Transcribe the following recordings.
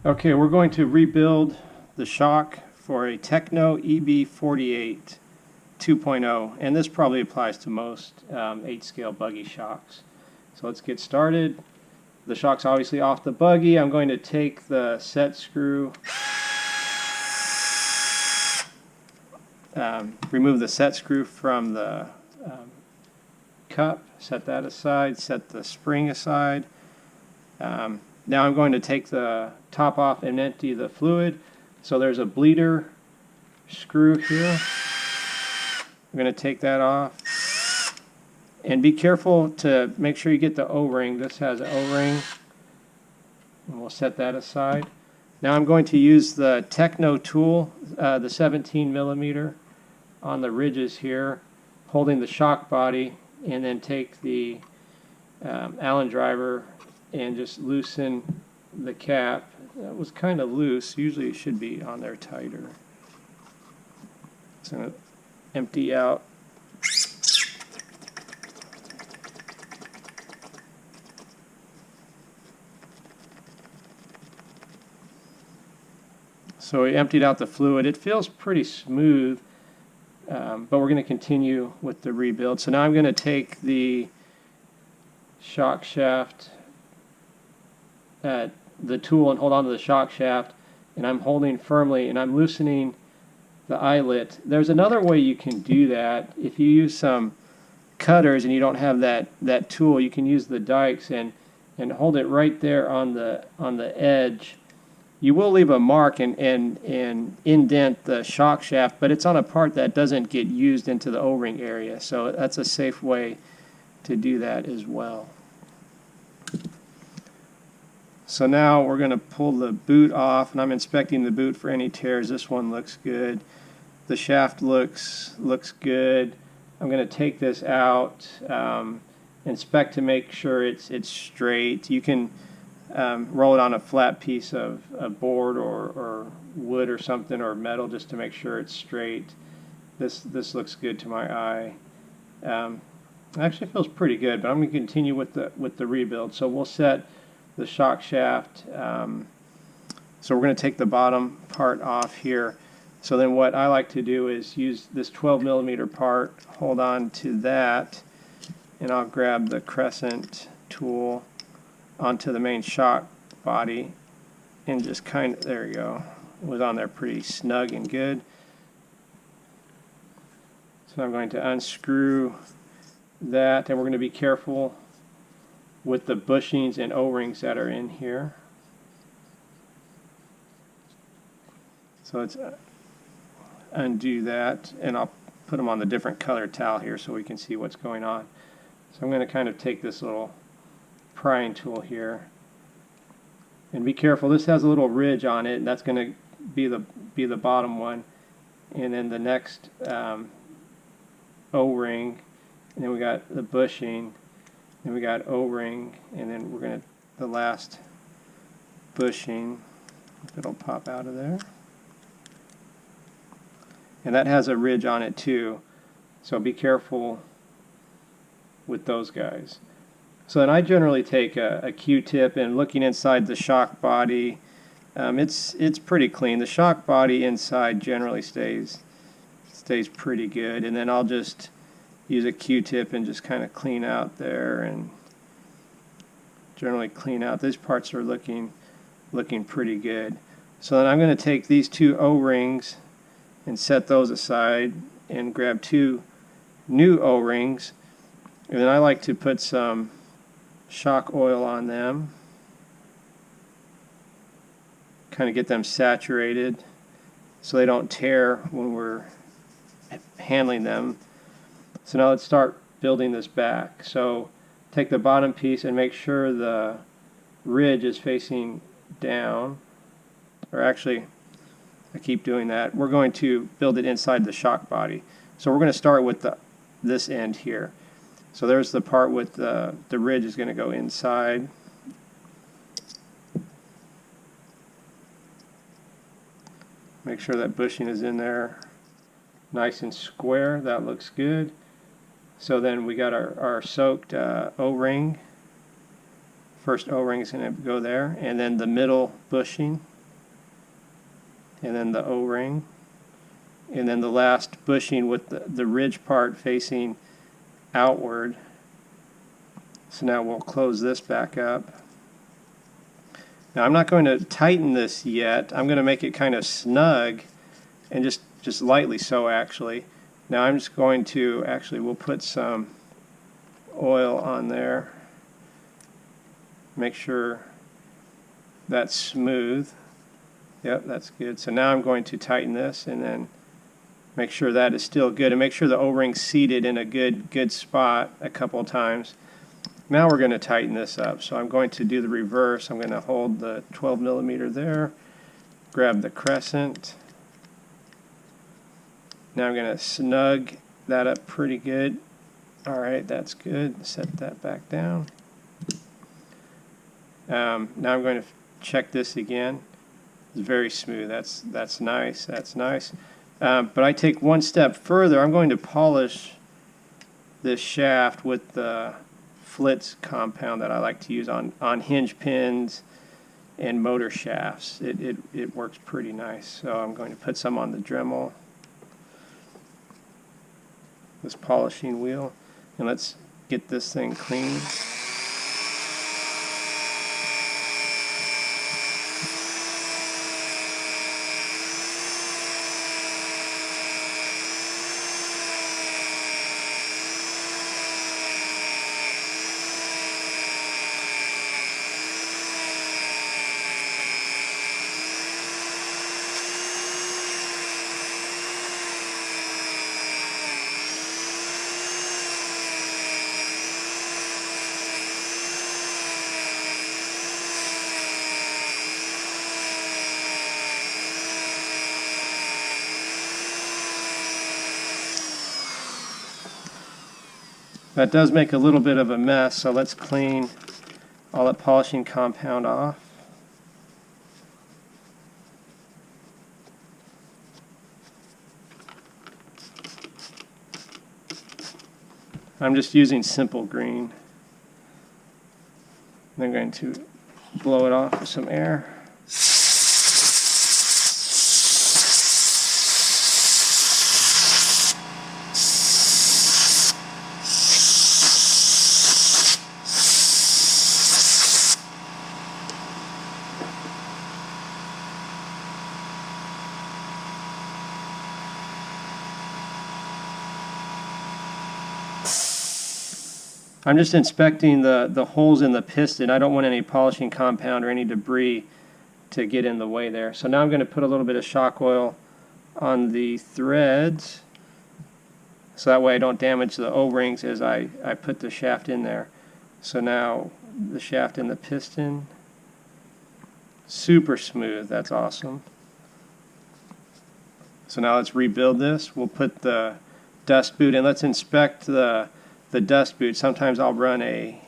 Okay, we're going to rebuild the shock for a Tekno EB48 2.0, and this probably applies to most 8-scale buggy shocks. So let's get started. The shock's obviously off the buggy. I'm going to take the set screw, remove the set screw from the cup, set that aside, set the spring aside. Now I'm going to take the top off and empty the fluid. So there's a bleeder screw here. I'm going to take that off. And be careful to make sure you get the O-ring. This has an O-ring. And we'll set that aside. Now I'm going to use the Tekno tool, the 17 millimeter on the ridges here, holding the shock body, and then take the Allen driver and just loosen the cap. That was kind of loose. Usually it should be on there tighter. So I'm going to empty out. So we emptied out the fluid. It feels pretty smooth, but we're going to continue with the rebuild. So now I'm going to take the shock shaft, the tool, and hold on to the shock shaft, and I'm holding firmly and I'm loosening the eyelet. There's another way you can do that. If you use some cutters and you don't have that tool, you can use the dikes and hold it right there on the edge. You will leave a mark and indent the shock shaft, but it's on a part that doesn't get used into the O-ring area, so that's a safe way to do that as well. So now we're going to pull the boot off, and I'm inspecting the boot for any tears. This one looks good. The shaft looks good. I'm going to take this out, inspect to make sure it's straight. You can roll it on a flat piece of board or wood or something, or metal, just to make sure it's straight. This looks good to my eye. Actually feels pretty good, but I'm going to continue with the rebuild. So we'll set the shock shaft. So we're going to take the bottom part off here. So then what I like to do is use this 12 millimeter part, hold on to that, and I'll grab the crescent tool onto the main shock body and just kind of, there you go, it was on there pretty snug and good. So I'm going to unscrew that, and we're going to be careful with the bushings and O-rings that are in here. So let's undo that, and I'll put them on the different color towel here so we can see what's going on. So I'm going to kind of take this little prying tool here, and be careful, this has a little ridge on it, and that's going to be the bottom one, and then the next O-ring, and then we got the bushing, and we got O-ring, and then we're going to, the last bushing, it'll pop out of there. And that has a ridge on it too, so be careful with those guys. So then I generally take a Q-tip, and looking inside the shock body, it's pretty clean. The shock body inside generally stays pretty good, and then I'll just use a Q-tip and just kind of clean out there, and generally clean out. These parts are looking pretty good. So then I'm going to take these two O-rings and set those aside, and grab two new O-rings, and then I like to put some shock oil on them, kind of get them saturated so they don't tear when we're handling them. So now let's start building this back. So take the bottom piece and make sure the ridge is facing down, or actually I keep doing that. We're going to build it inside the shock body. So we're going to start with this end here. So there's the part with the ridge is going to go inside. Make sure that bushing is in there nice and square. That looks good. So then we got our soaked O-ring. First O-ring is going to go there, and then the middle bushing and then the O-ring, and then the last bushing with the ridge part facing outward. So now we'll close this back up. Now I'm not going to tighten this yet. I'm going to make it kind of snug, and just lightly so actually. Now I'm just going to, actually we'll put some oil on there. Make sure that's smooth. Yep, that's good. So now I'm going to tighten this and then make sure that is still good, and make sure the O-ring's seated in a good spot a couple of times. Now we're going to tighten this up. So I'm going to do the reverse. I'm going to hold the 12 millimeter there, grab the crescent. Now I'm going to snug that up pretty good. All right, that's good. Set that back down. Now I'm going to check this again. It's very smooth. That's nice. That's nice. But I take one step further. I'm going to polish this shaft with the Flitz compound that I like to use on hinge pins and motor shafts. It works pretty nice. So I'm going to put some on the Dremel, this polishing wheel, and let's get this thing clean. That does make a little bit of a mess, so let's clean all that polishing compound off. I'm just using simple green. I'm going to blow it off with some air. I'm just inspecting the holes in the piston. I don't want any polishing compound or any debris to get in the way there. So now I'm going to put a little bit of shock oil on the threads, so that way I don't damage the O-rings as I put the shaft in there. So now the shaft in the piston, super smooth. That's awesome. So now let's rebuild this. We'll put the dust boot in. Let's inspect the dust boot. Sometimes I'll run a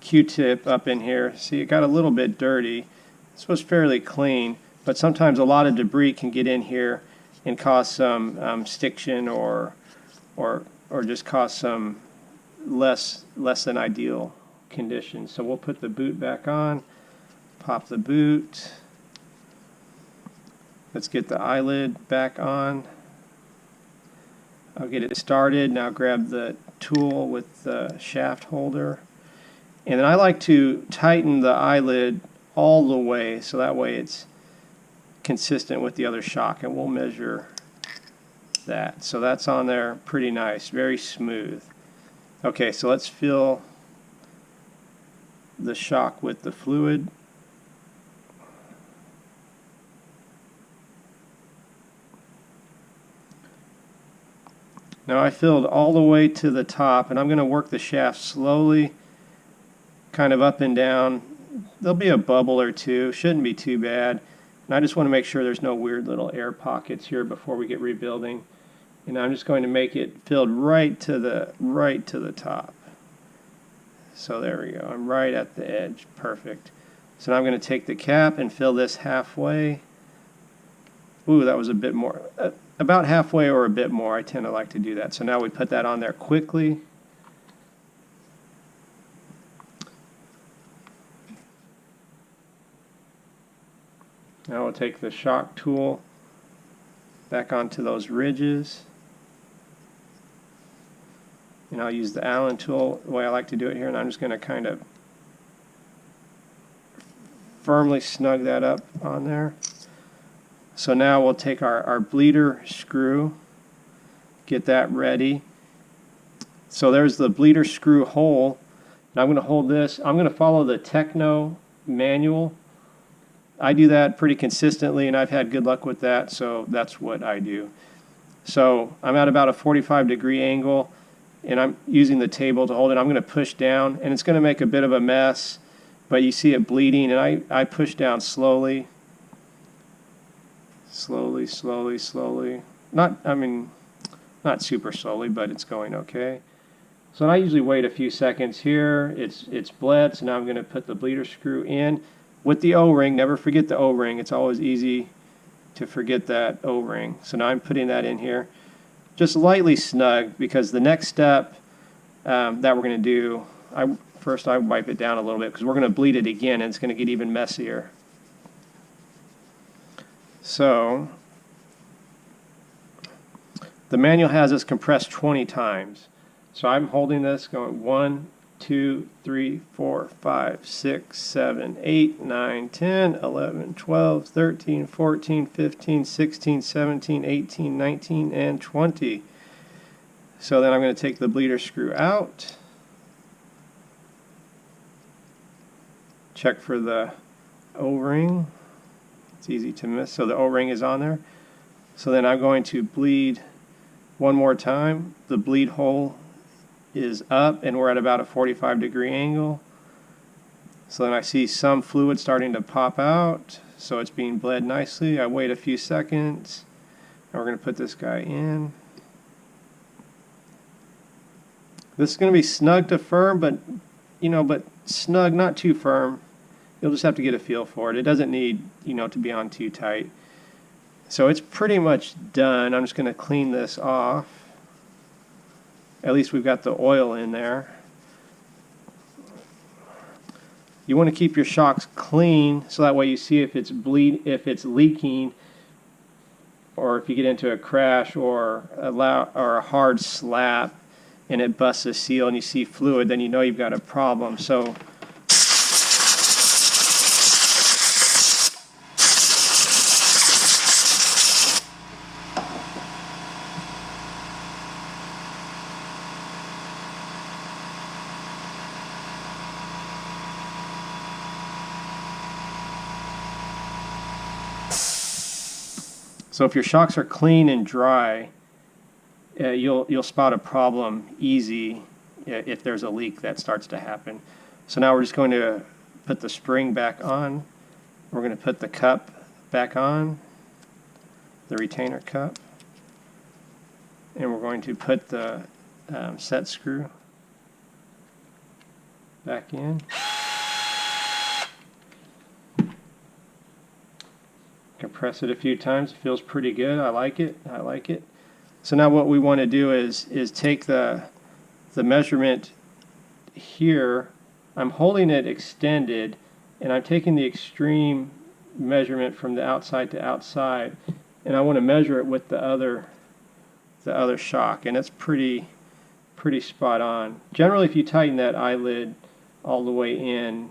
Q-tip up in here. See, it got a little bit dirty. This was fairly clean, but sometimes a lot of debris can get in here and cause some stiction or just cause some less than ideal conditions. So we'll put the boot back on, pop the boot. Let's get the eyelid back on. I'll get it started. Now grab the tool with the shaft holder. And then I like to tighten the eyelid all the way, so that way it's consistent with the other shock, and we'll measure that. So that's on there pretty nice, very smooth. Okay, so let's fill the shock with the fluid. Now I filled all the way to the top, and I'm going to work the shaft slowly, kind of up and down. There'll be a bubble or two, shouldn't be too bad. And I just want to make sure there's no weird little air pockets here before we get rebuilding. And I'm just going to make it filled right to the top. So there we go. I'm right at the edge. Perfect. So now I'm going to take the cap and fill this halfway. Ooh, that was a bit more. About halfway or a bit more. I tend to like to do that. So now we put that on there quickly. Now we'll take the shock tool back onto those ridges. And I'll use the Allen tool the way I like to do it here, and I'm just going to kind of firmly snug that up on there. So now we'll take our bleeder screw, get that ready. So there's the bleeder screw hole. And I'm going to hold this. I'm going to follow the Tekno manual. I do that pretty consistently, and I've had good luck with that, so that's what I do. So I'm at about a 45-degree angle, and I'm using the table to hold it. I'm going to push down, and it's going to make a bit of a mess, but you see it bleeding, and I push down slowly. Slowly, slowly, slowly. Not super slowly, but it's going okay. So I usually wait a few seconds here. It's bled, so now I'm going to put the bleeder screw in with the O-ring. Never forget the O-ring. It's always easy to forget that O-ring. So now I'm putting that in here. Just lightly snug, because the next step that we're going to do, first I wipe it down a little bit because we're going to bleed it again, and it's going to get even messier. So the manual has us compressed 20 times. So I'm holding this going 1, 2, 3, 4, 5, 6, 7, 8, 9, 10, 11, 12, 13, 14, 15, 16, 17, 18, 19, and 20. So then I'm going to take the bleeder screw out. Check for the O-ring. It's easy to miss. So the O-ring is on there. So then I'm going to bleed one more time. The bleed hole is up, and we're at about a 45-degree angle. So then I see some fluid starting to pop out, so it's being bled nicely. I wait a few seconds, and we're going to put this guy in. This is going to be snug to firm, but snug, not too firm. You'll just have to get a feel for it. It doesn't need, to be on too tight. So it's pretty much done. I'm just going to clean this off. At least we've got the oil in there. You want to keep your shocks clean, so that way you see if it's leaking, or if you get into a crash or a hard slap and it busts a seal and you see fluid, then you know you've got a problem. So if your shocks are clean and dry, you'll spot a problem easy if there's a leak that starts to happen. So now we're just going to put the spring back on. We're going to put the cup back on, the retainer cup, and we're going to put the set screw back in. Compress it a few times. It feels pretty good. I like it. I like it. So now what we want to do is take the measurement here. I'm holding it extended, and I'm taking the extreme measurement from the outside to outside, and I want to measure it with the other shock, and it's pretty spot on. Generally, if you tighten that eyelid all the way in,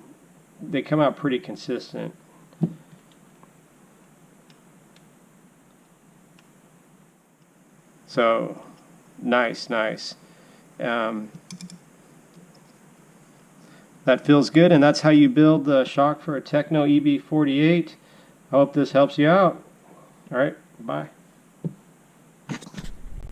they come out pretty consistent. So, nice. That feels good, and that's how you build the shock for a Tekno EB48. I hope this helps you out. All right, bye.